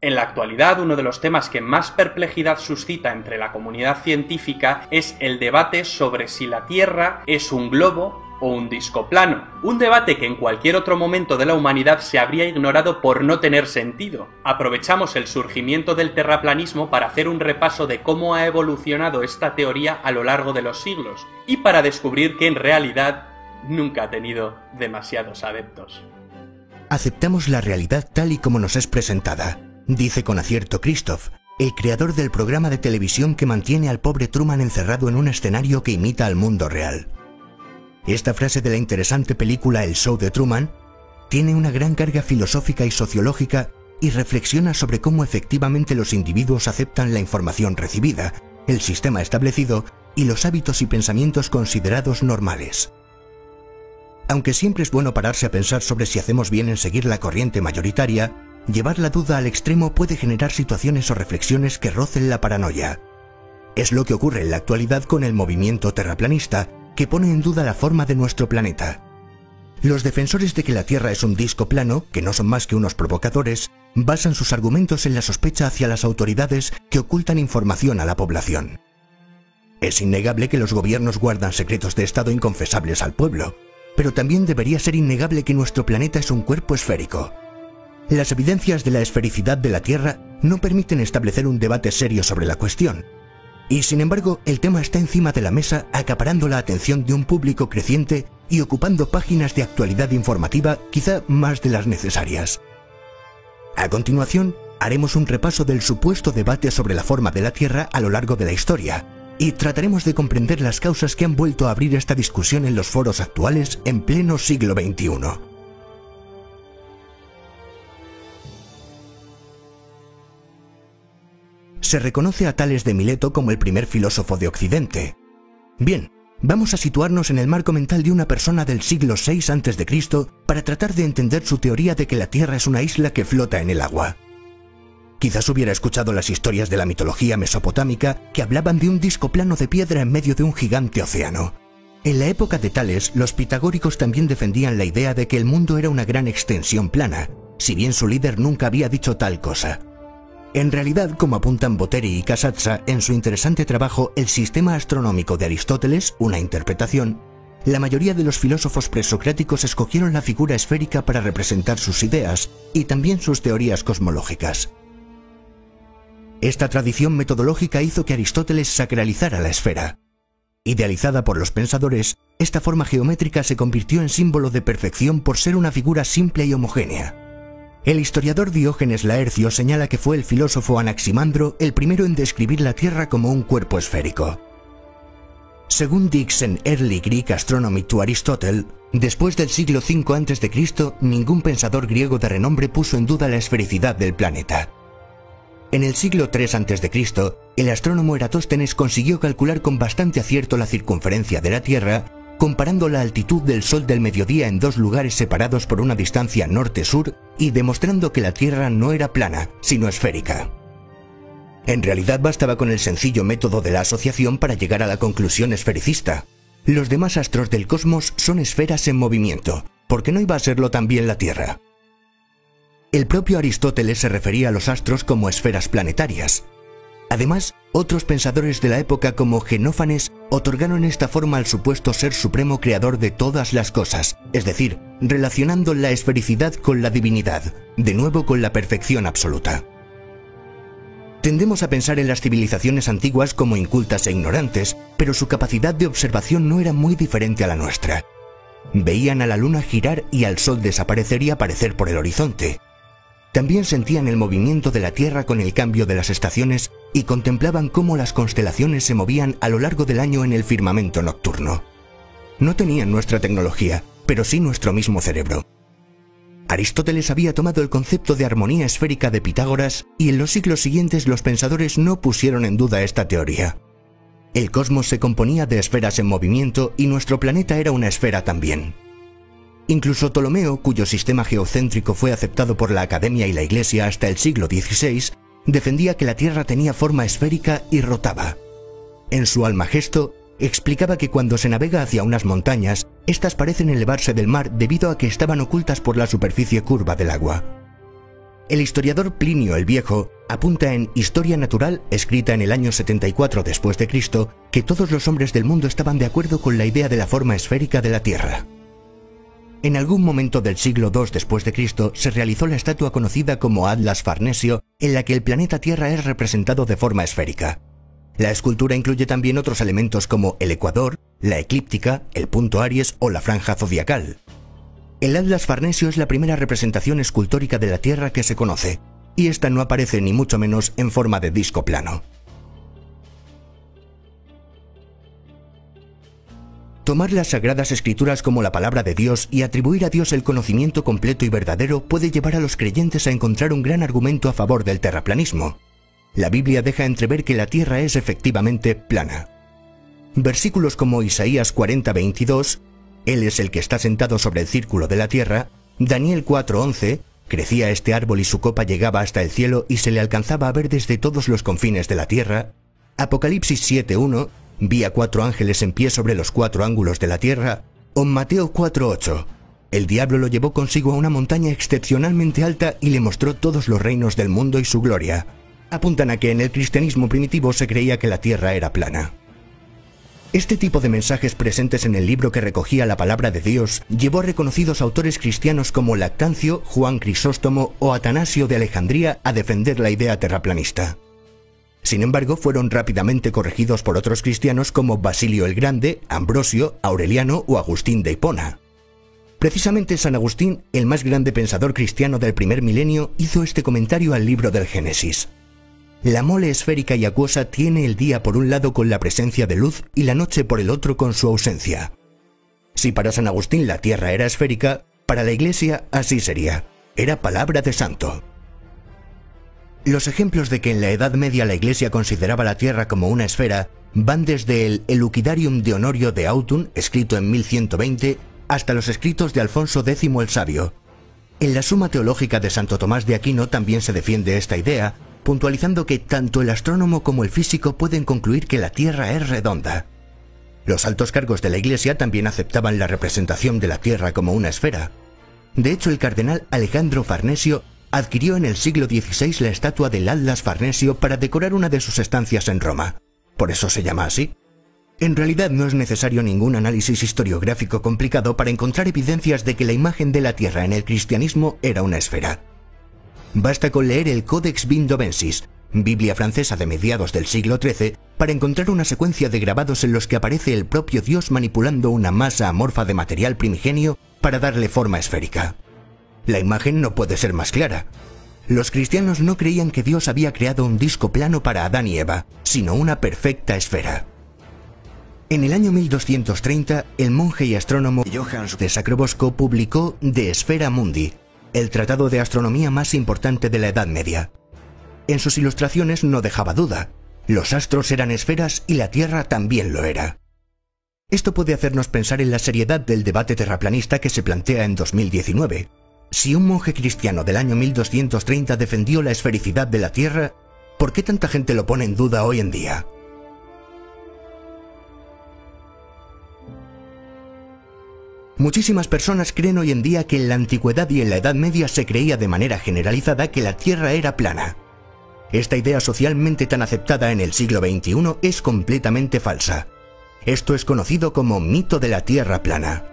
En la actualidad, uno de los temas que más perplejidad suscita entre la comunidad científica es el debate sobre si la Tierra es un globo o un disco plano. Un debate que en cualquier otro momento de la humanidad se habría ignorado por no tener sentido. Aprovechamos el surgimiento del terraplanismo para hacer un repaso de cómo ha evolucionado esta teoría a lo largo de los siglos, y para descubrir que en realidad nunca ha tenido demasiados adeptos. Aceptamos la realidad tal y como nos es presentada, dice con acierto Christoph, el creador del programa de televisión que mantiene al pobre Truman encerrado en un escenario que imita al mundo real. Esta frase de la interesante película El Show de Truman tiene una gran carga filosófica y sociológica y reflexiona sobre cómo efectivamente los individuos aceptan la información recibida, el sistema establecido y los hábitos y pensamientos considerados normales. Aunque siempre es bueno pararse a pensar sobre si hacemos bien en seguir la corriente mayoritaria, llevar la duda al extremo puede generar situaciones o reflexiones que rocen la paranoia. Es lo que ocurre en la actualidad con el movimiento terraplanista, que pone en duda la forma de nuestro planeta. Los defensores de que la Tierra es un disco plano, que no son más que unos provocadores, basan sus argumentos en la sospecha hacia las autoridades que ocultan información a la población. Es innegable que los gobiernos guardan secretos de Estado inconfesables al pueblo, pero también debería ser innegable que nuestro planeta es un cuerpo esférico. Las evidencias de la esfericidad de la Tierra no permiten establecer un debate serio sobre la cuestión. Y sin embargo, el tema está encima de la mesa, acaparando la atención de un público creciente y ocupando páginas de actualidad informativa quizá más de las necesarias. A continuación, haremos un repaso del supuesto debate sobre la forma de la Tierra a lo largo de la historia, y trataremos de comprender las causas que han vuelto a abrir esta discusión en los foros actuales en pleno siglo XXI. Se reconoce a Tales de Mileto como el primer filósofo de Occidente. Bien, vamos a situarnos en el marco mental de una persona del siglo VI a.C. para tratar de entender su teoría de que la Tierra es una isla que flota en el agua. Quizás hubiera escuchado las historias de la mitología mesopotámica que hablaban de un disco plano de piedra en medio de un gigante océano. En la época de Tales, los pitagóricos también defendían la idea de que el mundo era una gran extensión plana, si bien su líder nunca había dicho tal cosa. En realidad, como apuntan Botteri y Casazza en su interesante trabajo El sistema astronómico de Aristóteles, una interpretación, la mayoría de los filósofos presocráticos escogieron la figura esférica para representar sus ideas y también sus teorías cosmológicas. Esta tradición metodológica hizo que Aristóteles sacralizara la esfera. Idealizada por los pensadores, esta forma geométrica se convirtió en símbolo de perfección por ser una figura simple y homogénea. El historiador Diógenes Laercio señala que fue el filósofo Anaximandro el primero en describir la Tierra como un cuerpo esférico. Según Dix en Early Greek Astronomy to Aristotle, después del siglo V a.C., ningún pensador griego de renombre puso en duda la esfericidad del planeta. En el siglo III a.C., el astrónomo Eratóstenes consiguió calcular con bastante acierto la circunferencia de la Tierra, comparando la altitud del Sol del mediodía en dos lugares separados por una distancia norte-sur y demostrando que la Tierra no era plana, sino esférica. En realidad bastaba con el sencillo método de la asociación para llegar a la conclusión esfericista. Los demás astros del cosmos son esferas en movimiento, ¿por qué no iba a serlo también la Tierra? El propio Aristóteles se refería a los astros como esferas planetarias. Además, otros pensadores de la época como Genófanes otorgaron esta forma al supuesto ser supremo creador de todas las cosas, es decir, relacionando la esfericidad con la divinidad, de nuevo con la perfección absoluta. Tendemos a pensar en las civilizaciones antiguas como incultas e ignorantes, pero su capacidad de observación no era muy diferente a la nuestra. Veían a la luna girar y al sol desaparecer y aparecer por el horizonte. También sentían el movimiento de la Tierra con el cambio de las estaciones y contemplaban cómo las constelaciones se movían a lo largo del año en el firmamento nocturno. No tenían nuestra tecnología, pero sí nuestro mismo cerebro. Aristóteles había tomado el concepto de armonía esférica de Pitágoras y en los siglos siguientes los pensadores no pusieron en duda esta teoría. El cosmos se componía de esferas en movimiento y nuestro planeta era una esfera también. Incluso Ptolomeo, cuyo sistema geocéntrico fue aceptado por la Academia y la Iglesia hasta el siglo XVI, defendía que la Tierra tenía forma esférica y rotaba. En su Almagesto, explicaba que cuando se navega hacia unas montañas, estas parecen elevarse del mar debido a que estaban ocultas por la superficie curva del agua. El historiador Plinio el Viejo apunta en Historia Natural, escrita en el año 74 después de Cristo, que todos los hombres del mundo estaban de acuerdo con la idea de la forma esférica de la Tierra. En algún momento del siglo II después de Cristo se realizó la estatua conocida como Atlas Farnesio, en la que el planeta Tierra es representado de forma esférica. La escultura incluye también otros elementos como el ecuador, la eclíptica, el punto Aries o la franja zodiacal. El Atlas Farnesio es la primera representación escultórica de la Tierra que se conoce, y esta no aparece ni mucho menos en forma de disco plano. Tomar las Sagradas Escrituras como la palabra de Dios y atribuir a Dios el conocimiento completo y verdadero puede llevar a los creyentes a encontrar un gran argumento a favor del terraplanismo. La Biblia deja entrever que la Tierra es efectivamente plana. Versículos como Isaías 40:22, Él es el que está sentado sobre el círculo de la tierra, Daniel 4:11, crecía este árbol y su copa llegaba hasta el cielo y se le alcanzaba a ver desde todos los confines de la tierra, Apocalipsis 7:1, vi a 4 ángeles en pie sobre los 4 ángulos de la tierra, o Mateo 4:8, el diablo lo llevó consigo a una montaña excepcionalmente alta y le mostró todos los reinos del mundo y su gloria. Apuntan a que en el cristianismo primitivo se creía que la tierra era plana. Este tipo de mensajes presentes en el libro que recogía la palabra de Dios llevó a reconocidos autores cristianos como Lactancio, Juan Crisóstomo o Atanasio de Alejandría a defender la idea terraplanista. Sin embargo, fueron rápidamente corregidos por otros cristianos como Basilio el Grande, Ambrosio, Aureliano o Agustín de Hipona. Precisamente San Agustín, el más grande pensador cristiano del primer milenio, hizo este comentario al libro del Génesis. La mole esférica y acuosa tiene el día por un lado con la presencia de luz y la noche por el otro con su ausencia. Si para San Agustín la tierra era esférica, para la Iglesia así sería. Era palabra de santo. Los ejemplos de que en la Edad Media la Iglesia consideraba la tierra como una esfera van desde el Elucidarium de Honorio de Autun, escrito en 1120, hasta los escritos de Alfonso X el Sabio. En la Suma Teológica de Santo Tomás de Aquino también se defiende esta idea, puntualizando que tanto el astrónomo como el físico pueden concluir que la Tierra es redonda. Los altos cargos de la Iglesia también aceptaban la representación de la Tierra como una esfera. De hecho, el cardenal Alejandro Farnesio adquirió en el siglo XVI la estatua del Atlas Farnesio para decorar una de sus estancias en Roma. Por eso se llama así. En realidad no es necesario ningún análisis historiográfico complicado para encontrar evidencias de que la imagen de la Tierra en el cristianismo era una esfera. Basta con leer el Codex Vindovensis, Biblia francesa de mediados del siglo XIII, para encontrar una secuencia de grabados en los que aparece el propio Dios manipulando una masa amorfa de material primigenio para darle forma esférica. La imagen no puede ser más clara. Los cristianos no creían que Dios había creado un disco plano para Adán y Eva, sino una perfecta esfera. En el año 1230, el monje y astrónomo Johannes de Sacrobosco publicó De Sfera Mundi, el tratado de astronomía más importante de la Edad Media. En sus ilustraciones no dejaba duda. Los astros eran esferas y la Tierra también lo era. Esto puede hacernos pensar en la seriedad del debate terraplanista que se plantea en 2019. Si un monje cristiano del año 1230 defendió la esfericidad de la Tierra, ¿por qué tanta gente lo pone en duda hoy en día? Muchísimas personas creen hoy en día que en la antigüedad y en la Edad Media se creía de manera generalizada que la Tierra era plana. Esta idea socialmente tan aceptada en el siglo XXI es completamente falsa. Esto es conocido como mito de la Tierra plana.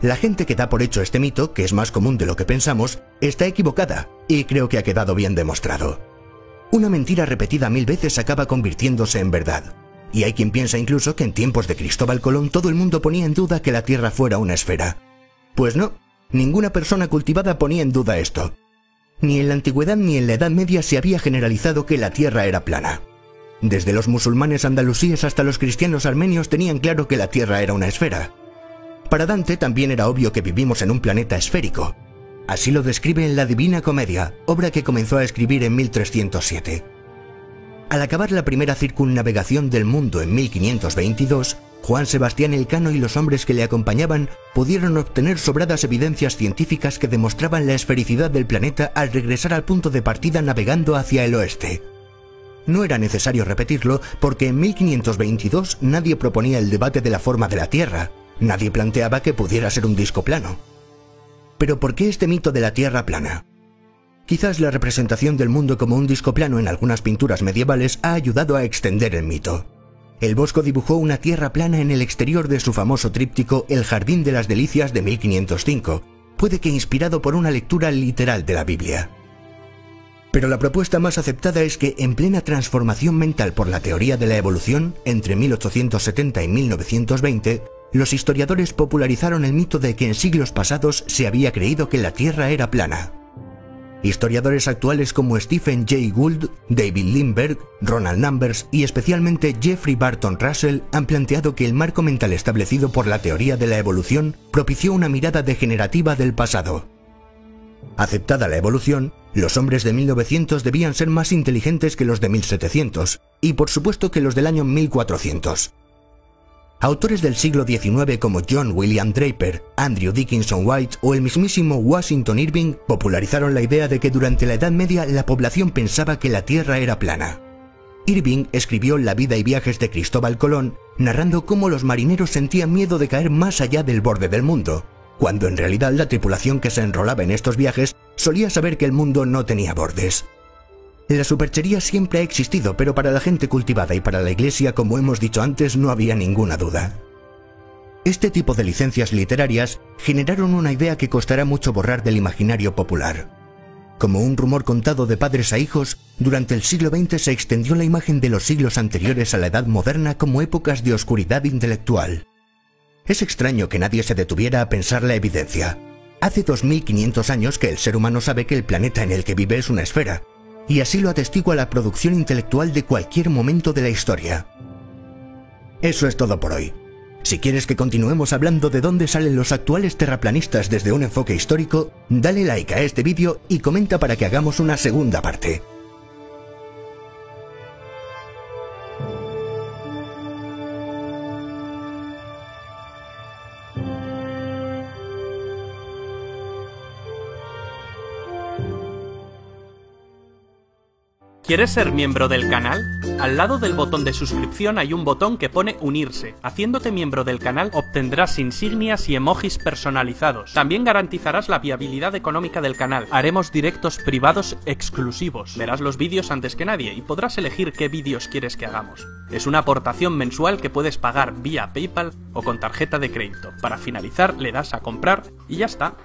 La gente que da por hecho este mito, que es más común de lo que pensamos, está equivocada, y creo que ha quedado bien demostrado. Una mentira repetida 1000 veces acaba convirtiéndose en verdad. Y hay quien piensa incluso que en tiempos de Cristóbal Colón todo el mundo ponía en duda que la Tierra fuera una esfera. Pues no, ninguna persona cultivada ponía en duda esto. Ni en la antigüedad ni en la Edad Media se había generalizado que la Tierra era plana. Desde los musulmanes andalusíes hasta los cristianos armenios tenían claro que la Tierra era una esfera. Para Dante también era obvio que vivimos en un planeta esférico. Así lo describe en la Divina Comedia, obra que comenzó a escribir en 1307. Al acabar la primera circunnavegación del mundo en 1522, Juan Sebastián Elcano y los hombres que le acompañaban pudieron obtener sobradas evidencias científicas que demostraban la esfericidad del planeta al regresar al punto de partida navegando hacia el oeste. No era necesario repetirlo porque en 1522 nadie proponía el debate de la forma de la Tierra, nadie planteaba que pudiera ser un disco plano. Pero ¿por qué este mito de la Tierra plana? Quizás la representación del mundo como un disco plano en algunas pinturas medievales ha ayudado a extender el mito. El Bosco dibujó una tierra plana en el exterior de su famoso tríptico El Jardín de las Delicias de 1505, puede que inspirado por una lectura literal de la Biblia. Pero la propuesta más aceptada es que, en plena transformación mental por la teoría de la evolución, entre 1870 y 1920, los historiadores popularizaron el mito de que en siglos pasados se había creído que la Tierra era plana. Historiadores actuales como Stephen Jay Gould, David Lindbergh, Ronald Numbers y especialmente Jeffrey Barton Russell han planteado que el marco mental establecido por la teoría de la evolución propició una mirada degenerativa del pasado. Aceptada la evolución, los hombres de 1900 debían ser más inteligentes que los de 1700, y por supuesto que los del año 1400. Autores del siglo XIX como John William Draper, Andrew Dickinson White o el mismísimo Washington Irving popularizaron la idea de que durante la Edad Media la población pensaba que la Tierra era plana. Irving escribió La vida y viajes de Cristóbal Colón, narrando cómo los marineros sentían miedo de caer más allá del borde del mundo, cuando en realidad la tripulación que se enrolaba en estos viajes solía saber que el mundo no tenía bordes. La superchería siempre ha existido, pero para la gente cultivada y para la Iglesia, como hemos dicho antes, no había ninguna duda. Este tipo de licencias literarias generaron una idea que costará mucho borrar del imaginario popular. Como un rumor contado de padres a hijos, durante el siglo XX se extendió la imagen de los siglos anteriores a la Edad Moderna como épocas de oscuridad intelectual. Es extraño que nadie se detuviera a pensar la evidencia. Hace 2500 años que el ser humano sabe que el planeta en el que vive es una esfera, y así lo atestigua la producción intelectual de cualquier momento de la historia. Eso es todo por hoy. Si quieres que continuemos hablando de dónde salen los actuales terraplanistas desde un enfoque histórico, dale like a este vídeo y comenta para que hagamos una segunda parte. ¿Quieres ser miembro del canal? Al lado del botón de suscripción hay un botón que pone unirse. Haciéndote miembro del canal obtendrás insignias y emojis personalizados. También garantizarás la viabilidad económica del canal. Haremos directos privados exclusivos. Verás los vídeos antes que nadie y podrás elegir qué vídeos quieres que hagamos. Es una aportación mensual que puedes pagar vía PayPal o con tarjeta de crédito. Para finalizar le das a comprar y ya está.